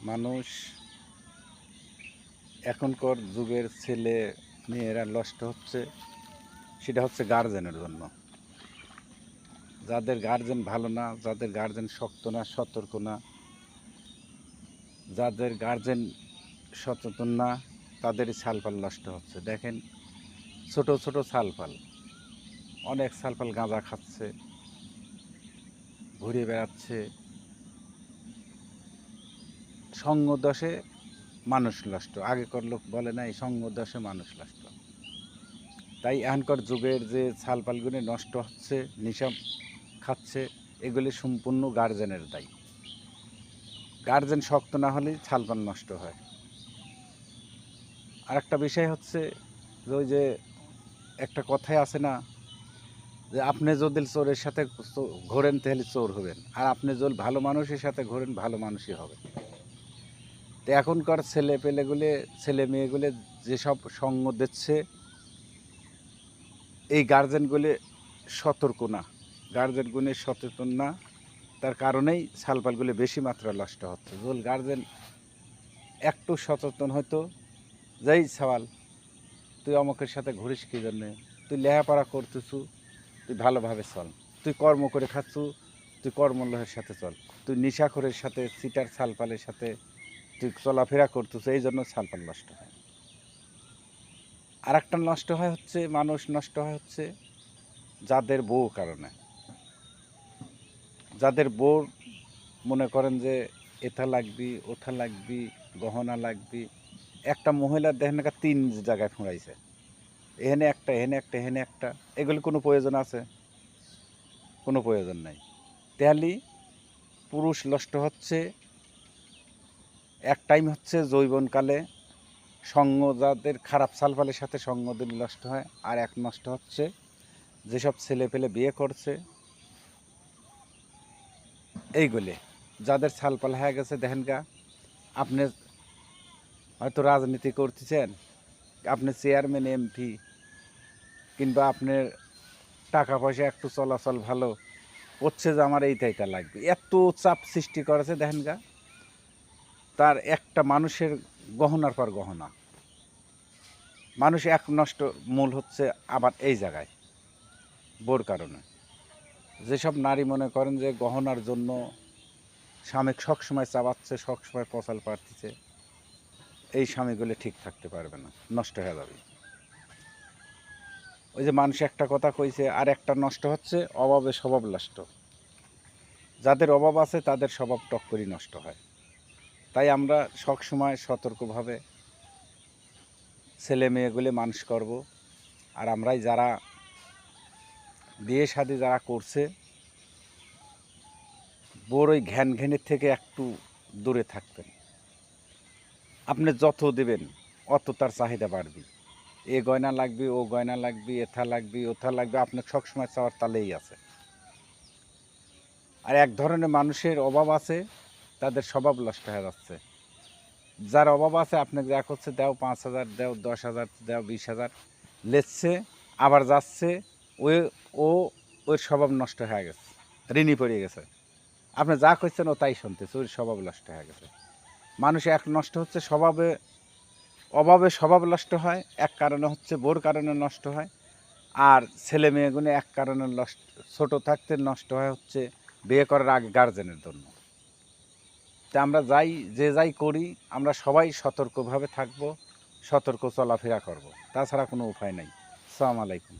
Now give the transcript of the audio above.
মানুষ এখনকার যুগের ছেলে মেয়েরা নষ্ট হচ্ছে, সেটা হচ্ছে গার্জেনের জন্য। যাদের গার্জেন ভালো না, যাদের গার্জেন শক্ত না, সতর্ক না, যাদের গার্জেন সচেতন না, তাদেরই ছালপাল নষ্ট হচ্ছে। দেখেন, ছোট ছোট ছালপাল, অনেক ছালপাল গাঁজা খাচ্ছে, ঘুরে বেড়াচ্ছে। সঙ্গ দোষে মানুষ নষ্ট। আগেকার লোক বলে না, এই সঙ্গ দোষে মানুষ নষ্ট। তাই এখনকার যুগের যে ছালপালগুলি নষ্ট হচ্ছে, নেশা খাচ্ছে, এগুলি সম্পূর্ণ গার্জেনের দায়ী। গার্জেন শক্ত না হলেই ছালপাল নষ্ট হয়। আর একটা বিষয় হচ্ছে যে, ওই যে একটা কথাই আছে না, যে আপনি যদি চোরের সাথে ঘোরেন তাহলে চোর হবেন, আর আপনি যদি ভালো মানুষের সাথে ঘোরেন ভালো মানুষই হবে। তো এখনকার ছেলে মেয়েগুলি যেসব সঙ্গ দিচ্ছে, এই গার্জেনগুলি সতর্ক না, গার্জেনগুলি সচেতন না, তার কারণেই ছালপালগুলি বেশি মাত্রায় নষ্ট হচ্ছে। যদি গার্জেন একটু সচেতন হয়তো, যেই সওয়াল তুই অমুকের সাথে ঘুরিস কী জন্যে, তুই লেখাপড়া করতেছু, তুই ভালোভাবে চল, তুই কর্ম করে খাচ্ছু, তুই কর্মলহের সাথে চল, তুই নিশাখোরের সাথে, সিটার ছালপালের সাথে তুই চলাফেরা করতেছ, এই জন্য ছালপাল নষ্ট হয়। আর একটা নষ্ট হয় হচ্ছে, মানুষ নষ্ট হয় হচ্ছে যাদের বউ কারণে। যাদের বউ মনে করেন যে এথা লাগবি, ওথা লাগবি, গহনা লাগবি, একটা মহিলার দেখেন না 3 জায়গায় ফুঁড়াইছে, এখানে একটা, এখানে একটা, এখানে একটা, এগুলি কোনো প্রয়োজন আছে? কোনো প্রয়োজন নাই। তেয়ালি পুরুষ নষ্ট হচ্ছে, এক টাইম হচ্ছে যৌবনকালে সঙ্গ, যাদের খারাপ ছালপালের সাথে সঙ্গ দিলে নষ্ট হয়। আর এক নষ্ট হচ্ছে যেসব ছেলে পেলে বিয়ে করছে, এইগুলি যাদের ছালপাল হয়ে গেছে। দেখেন গা, আপনি হয়তো রাজনীতি করতেছেন, আপনি চেয়ারম্যান, এমপি, কিংবা আপনার টাকা পয়সা একটু চলাচল ভালো হচ্ছে, যে আমার এইটা লাগবে, এত চাপ সৃষ্টি করেছে। দেখেন গা, তার একটা মানুষের গহনার পর গহনা, মানুষ এক নষ্ট মূল হচ্ছে আবার এই জায়গায় বোর কারণে। যেসব নারী মনে করেন যে গহনার জন্য স্বামী সবসময় চাবাচ্ছে, সবসময় পচাল পাড়তেছে, এই স্বামীগুলো ঠিক থাকতে পারবে না, নষ্ট হয়ে যাবে। ওই যে মানুষ একটা কথা কইছে, আর একটা নষ্ট হচ্ছে অভাবে স্বভাব নষ্ট। যাদের অভাব আছে তাদের স্বভাব টক্করই নষ্ট হয়। তাই আমরা সবসময় সতর্কভাবে ছেলে মেয়েগুলি মানুষ করব। আর আমরাই যারা বিয়ে শাদী যারা করছে, বড় ওই ঘ্যানের থেকে একটু দূরে থাকবেন। আপনি যত দেবেন অত তার চাহিদা বাড়বে। এ গয়না লাগবে, ও গয়না লাগবে, এথা লাগবে, ওথা লাগবে, আপনার সবসময় চাওয়ার তালেই আছে। আর এক ধরনের মানুষের অভাব আছে, তাদের স্বভাব নষ্ট হয়ে যাচ্ছে। যার অভাব আছে আপনাকে যা করছে, দাও 5,000, দাও 10,000, দাও 20,000, লেচ্ছে আবার যাচ্ছে, ওই ও ওর স্বভাব নষ্ট হয়ে গেছে, ঋণী পড়ে গেছে। আপনি যা করছেন ও তাই শুনতেছে, ওর স্বভাব নষ্ট হয়ে গেছে। মানুষ এক নষ্ট হচ্ছে স্বভাবে, অভাবে স্বভাব নষ্ট হয়, এক কারণে হচ্ছে বোর কারণে নষ্ট হয়। আর ছেলে মেয়েগুলো এক কারণে নষ্ট, ছোটো থাকতে নষ্ট হয় হচ্ছে বিয়ে করার আগে গার্জেনের জন্য। তা আমরা যাই করি, আমরা সবাই সতর্কভাবে থাকবো, সতর্ক চলাফেরা করব, তাছাড়া কোনো উপায় নাই। আসসালামু আলাইকুম।